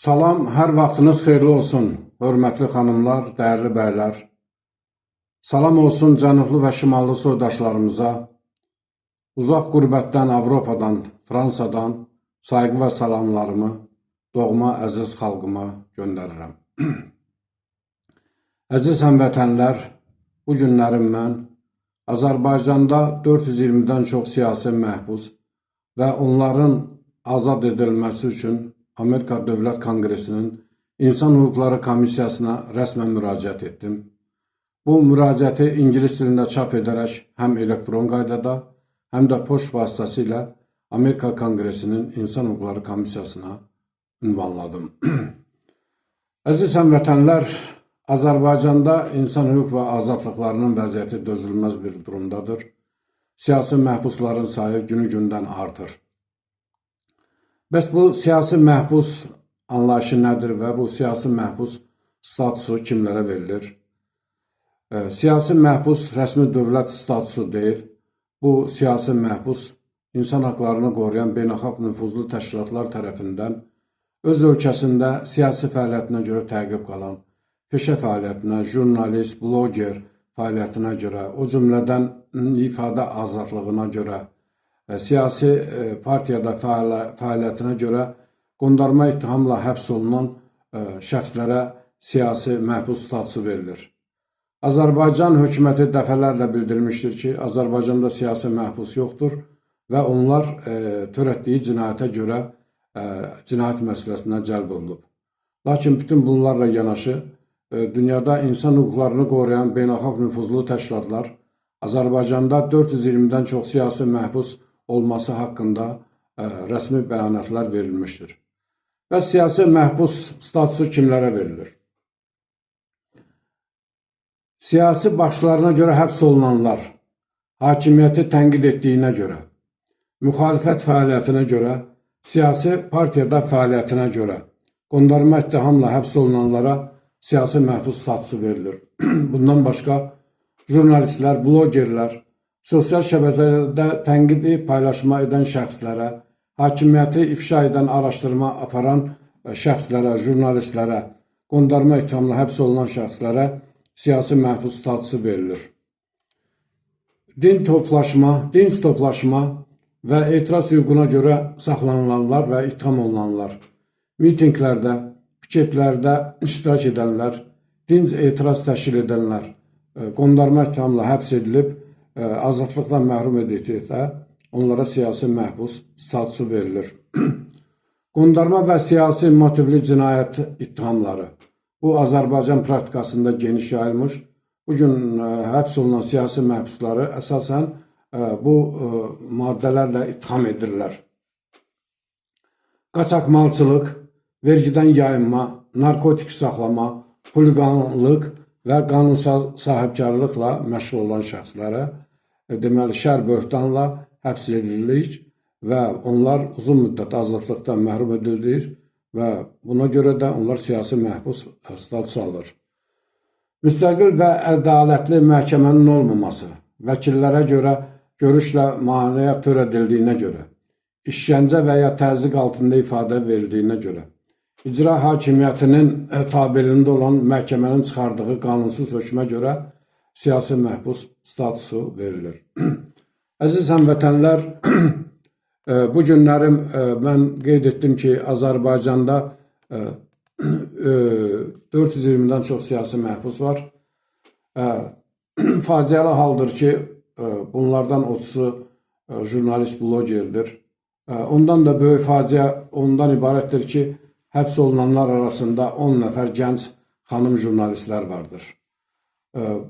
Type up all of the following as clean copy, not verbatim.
Salam, hər vaxtınız xeyirli olsun, hörmətli xanımlar, dəyərli bəylər. Salam olsun cənublu və şimallı soydaşlarımıza, uzaq qürbətdən, Avropadan, Fransadan sayğı və salamlarımı doğma əziz xalqıma göndərirəm. Əziz həmvətənlər, bu günlərim mən Azərbaycanda 420-dən çox siyasi məhbus və onların azad edilməsi üçün Amerika Dövlət Konqresinin İnsan Hüquqları Komissiyasına rəsmən müraciət etdim. Bu müraciəti ingilis dilində çap edərək həm elektron qaydada, həm də poçt vasitəsilə Amerika Konqresinin İnsan Hüquqları Komissiyasına ünvanladım. Əziz həmvətənlər, Azərbaycanda insan hüquq və azadlıqlarının vəziyyəti dözülməz bir durumdadır. Siyasi məhbusların sayı günü-gündən artır. Bəs bu siyasi məhbus anlayışı nədir və bu siyasi məhbus statusu kimlərə verilir? Siyasi məhbus rəsmi dövlət statusu deyil. Bu siyasi məhbus insan haqlarını qoruyan beynəlxalq nüfuzlu təşkilatlar tərəfindən öz ölkəsində siyasi fəaliyyətinə görə təqib qalan, peşə fəaliyyətinə, jurnalist, bloger fəaliyyətinə görə, o cümlədən ifadə azadlığına görə, siyasi partiyada fəaliyyətinə görə qondarma ittihamla həbs olunan şəxslərə siyasi məhbus statusu verilir. Azərbaycan hökuməti dəfələrlə bildirmişdir ki, Azərbaycanda siyasi məhbus yoxdur və onlar törətdiyi cinayətə görə cinayət məsuliyyətinə cəlb olunub. Lakin bütün bunlarla yanaşı, dünyada insan hüquqlarını qoruyan beynəlxalq nüfuzlu təşkilatlar Azərbaycanda 420-dən çox siyasi məhbus olması haqqında rəsmi bəyanatlar verilmişdir. Və siyasi məhbus statusu kimlərə verilir? Siyasi baxışlarına görə həbs olunanlar, hakimiyyəti tənqid etdiyinə görə, müxalifət fəaliyyətinə görə, siyasi partiyada fəaliyyətinə görə, qondarma ittihamla həbs olunanlara siyasi məhbus statusu verilir. Bundan başqa, jurnalistlər, blogerlər, sosial şəbəkələrdə tənqidi paylaşma edən şəxslərə, hakimiyyəti ifşa edən araşdırma aparan şəxslərə, jurnalistlərə, qondarma ittihamla həbs olunan şəxslərə siyasi məhbus statusu verilir. Din toplaşma və etiraz hüququna görə saxlanılanlar və ittiham olunanlar, mitinqlərdə, piketlərdə iştirak edənlər, dinc etiraz təşkil edənlər, qondarma ittihamla həbs edilib, azadlıqdan məhrum edildikdə onlara siyasi məhbus statusu verilir. Qondarma və siyasi motivli cinayət ittihamları. Bu, Azərbaycan praktikasında geniş yayılmış. Bugün həbs olunan siyasi məhbusları əsasən bu maddələrlə ittiham edirlər. Qaçaqmalçılıq, vergidən yayınma, narkotik saxlama, xuliqanlıq və qanunsal sahibkarlıqla məşğul olan şəxslərə deməli şər böhtanla həbs edilir və onlar uzun müddət azadlıqdan məhrum edilir və buna görə də onlar siyasi məhbus statusu alır. Müstəqil və ədalətli məhkəmənin olmaması, vəkillərə görə görüşlə maneə törədildiyinə görə, işgəncə və ya təzyiq altında ifadə verildiyinə görə, icra hakimiyyətinin tabeliyində olan məhkəmənin çıxardığı qanunsuz hökmə görə siyasi məhbus statusu verilir. Əziz həmvətənlər, bu günlərim mən qeyd etdim ki, Azərbaycanda 420-dən çox siyasi məhbus var. Faciəli haldır ki, bunlardan 30-u jurnalist, blogerdir. Ondan da böyük faciə ondan ibarətdir ki, həbs olunanlar arasında 10 nəfər gənc xanım jurnalistlər vardır.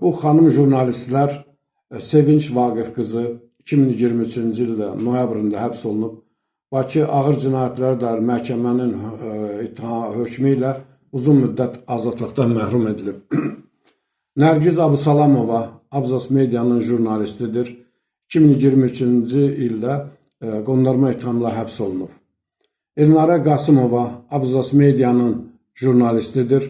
Bu xanım jurnalistlər Sevinç Vaqif qızı 2023-cü ildə noyabrında həbs olunub. Bakı Ağır Cinayətlər İdarə Məhkəmənin hökmü ilə uzun müddət azadlıqdan məhrum edilib. Nərgiz Abusalamova Abzas Medianın jurnalistidir. 2023-cü ildə qondarma ittihamla həbs olunub. Elnarə Qasımova Abzas Medianın jurnalistidir.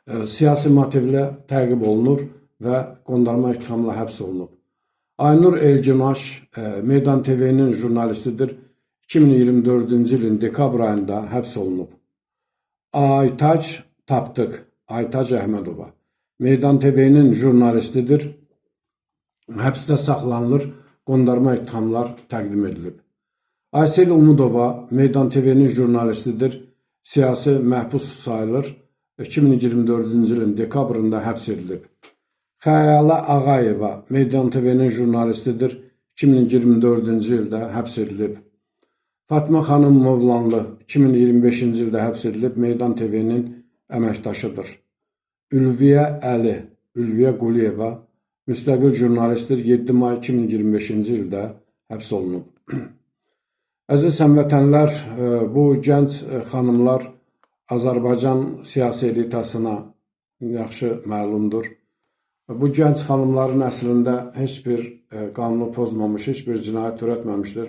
Siyasi motivlə təqib olunur və qondarma ittihamla həbs olunub. Aynur Elginaş Meydan TV-nin jurnalistidir. 2024-cü ilin dekabr ayında həbs olunub. Aytaç Tapdıq, Aytaç Əhmədova. Meydan TV-nin jurnalistidir. Həbsdə saxlanılır, qondarma ittihamlar təqdim edilib. Aysel Umudova Meydan TV-nin jurnalistidir. Siyasi məhbus sayılır. 2024-cü ilin dekabrında həbs edilib. Xəyala Ağayeva Meydan TV-nin jurnalistidir. 2024-cü ildə həbs edilib. Fatma xanım Movlanlı 2025-ci ildə həbs edilib. Meydan TV-nin əməkdaşıdır. Ülviyə Əli, Ülviyə Quliyeva müstəqil jurnalistdir. 7 may 2025-ci ildə həbs olunub. Əziz həmvətənlər, bu gənc xanımlar Azərbaycan siyasi elitasına yaxşı məlumdur. Bu gənc xanımların əslində heç bir qanunu pozmamış, heç bir cinayət törətməmişdir.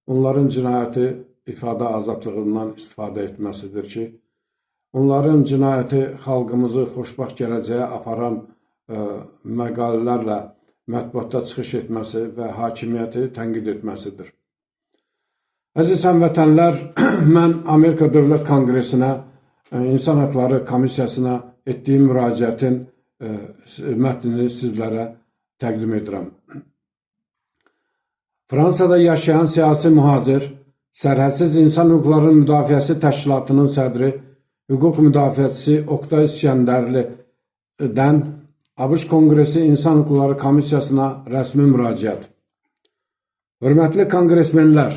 Onların cinayəti ifadə azadlığından istifadə etməsidir ki, onların cinayəti xalqımızı xoşbaxt gələcəyə aparan məqalələrlə mətbuatda çıxış etməsi və hakimiyyəti tənqid etməsidir. Əziz həmvətənlər, mən Amerika Dövlət Konqresinə, İnsan Haqları Komissiyasına etdiyim müraciətin mətnini sizlərə təqdim edirəm. Fransada yaşayan siyasi mühacir, Sərhədsiz İnsan Hüquqları Müdafiəsi Təşkilatının sədri, hüquq müdafiəçisi Oqtay İskəndərlidən ABŞ Konqresi İnsan Hüquqları Komissiyasına rəsmi müraciət. Hörmətli konqresmenlər,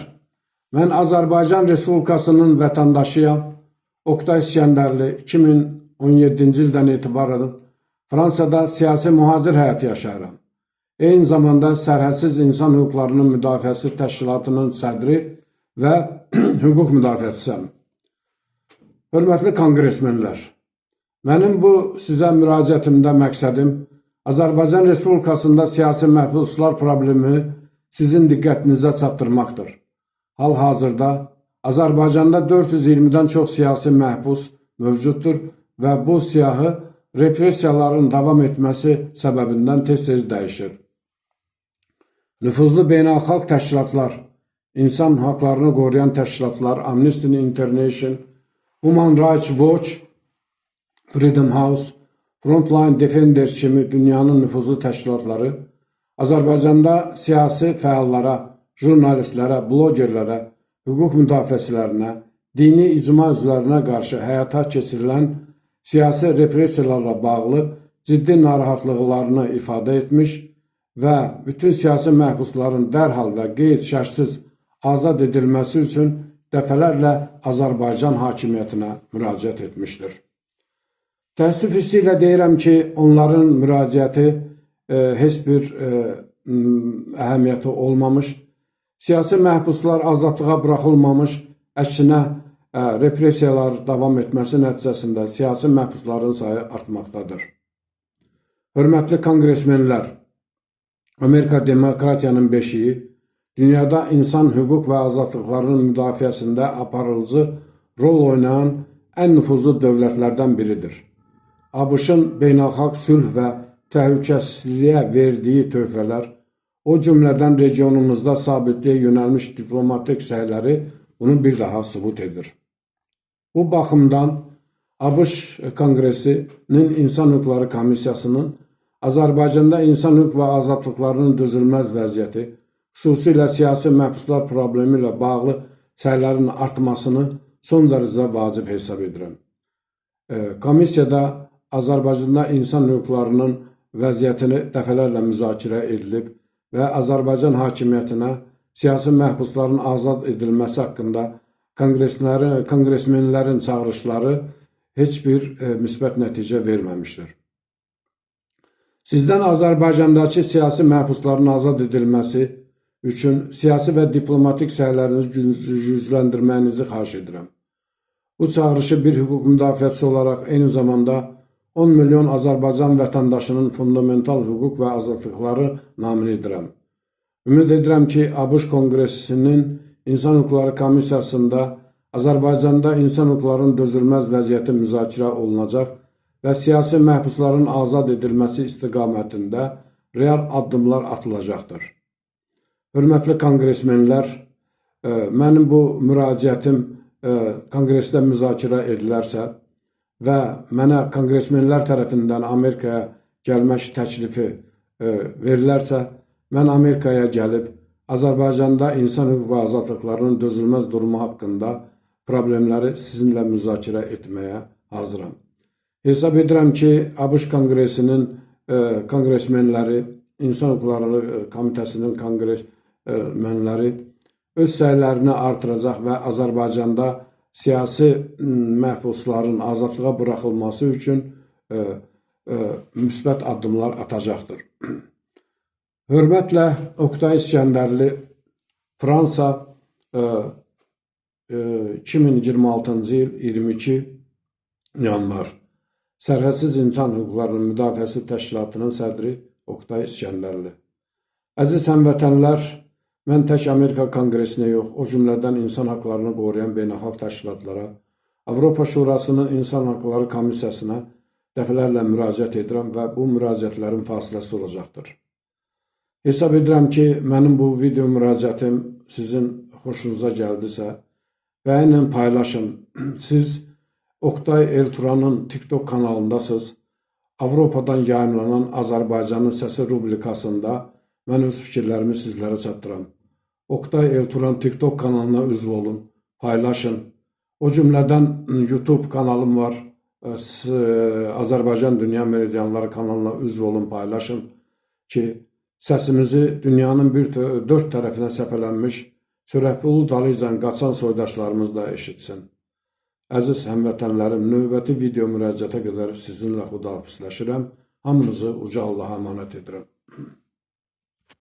mən Azərbaycan Respublikasının vətəndaşıyam. Oqtay İskəndərli 2017-ci ildən etibarən Fransada siyasi mühacir həyatı yaşayıram. Eyni zamanda Sərhədsiz İnsan Hüquqlarının Müdafiəsi Təşkilatının sədri və hüquq müdafiəçisiyəm. Hörmətli konqresmenlər, mənim bu sizə müraciətimdə məqsədim Azərbaycan Respublikasında siyasi məhbuslar problemi sizin diqqətinizə çatdırmaqdır. Hal-hazırda Azərbaycanda 420-dən çox siyasi məhbus mövcuddur və bu siyahı repressiyaların davam etməsi səbəbindən tez-tez dəyişir. Nüfuzlu beynəlxalq təşkilatlar, insan haqlarını qoruyan təşkilatlar, Amnesty International, Human Rights Watch, Freedom House, Frontline Defenders kimi dünyanın nüfuzlu təşkilatları Azərbaycanda siyasi fəallara, jurnalistlərə, blogerlərə, hüquq müdafiəçilərinə, dini icma üzvlərinə qarşı həyata keçirilən siyasi repressiyalarla bağlı ciddi narahatlıqlarını ifadə etmiş və bütün siyasi məhbusların dərhal və qeyd-şərtsiz azad edilməsi üçün dəfələrlə Azərbaycan hakimiyyətinə müraciət etmişdir. Təəssüf hissi ilə deyirəm ki, onların müraciəti heç bir əhəmiyyəti olmamış, siyasi məhbuslar azadlığa buraxılmamış, əksinə repressiyalar davam etməsi nəticəsində siyasi məhbusların sayı artmaqdadır. Hörmətli konqresmenlər, Amerika demokratiyanın beşiyi, dünyada insan hüquq və azadlıqlarının müdafiəsində aparıcı rol oynayan ən nüfuzlu dövlətlərdən biridir. ABŞ-ın beynəlxalq sülh və təhlükəsizliyə verdiyi töhfələr, o cümlədən regionumuzda sabitliyə yönəlmiş diplomatik səyləri bunu bir daha sübut edir. Bu baxımdan ABŞ Konqresinin İnsan Hüquqları Komissiyasının Azərbaycanda insan hüquq və azadlıqlarının dözülməz vəziyyəti, xüsusilə siyasi məhbuslar problemi ilə bağlı səylərin artmasını son dərəcə vacib hesab edirəm. Komissiyada Azərbaycanda insan hüquqlarının vəziyyətini dəfələrlə müzakirə edilib və Azərbaycan hakimiyyətinə siyasi məhbusların azad edilməsi haqqında konqresmenlərin çağırışları heç bir müsbət nəticə verməmişdir. Sizdən Azərbaycandakı siyasi məhbusların azad edilməsi üçün siyasi və diplomatik səylərinizi gücləndirməyinizi xahiş edirəm. Bu çağırışı bir hüquq müdafiəçisi olaraq eyni zamanda 10 milyon Azərbaycan vətəndaşının fundamental hüquq və azadlıqları naminə edirəm. Ümid edirəm ki, ABŞ Konqresinin İnsan Hüquqları Komissiyasında Azərbaycanda insan hüquqlarının dözülməz vəziyyəti müzakirə olunacaq və siyasi məhbusların azad edilməsi istiqamətində real addımlar atılacaqdır. Hörmətli konqresmenlər, mənim bu müraciətim konqresdə müzakirə edilərsə və mənə konqresmenlər tərəfindən Amerikaya gəlmək təklifi verilərsə, mən Amerikaya gəlib Azərbaycanda insan hüquq və azadlıqlarının dözülməz durumu haqqında problemləri sizinlə müzakirə etməyə hazıram. Hesab edirəm ki, ABŞ Konqresinin konqresmenləri, İnsan Hüquqları Komitəsinin konqresmenləri öz səylərini artıracaq və Azərbaycanda siyasi məhbusların azadlığa buraxılması üçün müsbət addımlar atacaqdır. Hörmətlə Oktay İskəndərli, Fransa, 2026-cı il 22 yanvar. Sərhədsiz İnsan Hüquqlarının Müdafiəsi Təşkilatının sədri Oktay İskəndərli. Əziz həmvətənlər, mən tək Amerika Konqresinə yox, o cümlədən insan haqlarını qoruyan beynəlxalq təşkilatlara, Avropa Şurasının İnsan Haqları Komissiyasına dəfələrlə müraciət edirəm və bu müraciətlərin fasiləsi olacaqdır. Hesab edirəm ki, mənim bu video müraciətim sizin xoşunuza gəldisə, bəyənin, paylaşın. Siz Oktay Elturanın TikTok kanalındasınız. Avropadan yayımlanan Azərbaycanın Səsi rubrikasında mən öz fikirlərimi sizlərə çatdıram. Oktay Elturan TikTok kanalına üzv olun, paylaşın. O cümlədən YouTube kanalım var. Azərbaycan Dünya Meridianları kanalına üzv olun, paylaşın ki, səsimizi dünyanın dörd tərəfinə səpələnmiş Sürəhpulu Dalıcan qaçan soydaşlarımız da eşitsin. Əziz həmvətənlərim, növbəti video müraciətə qədər sizinlə xudahafizləşirəm. Hamınızı uca Allaha əmanət edirəm.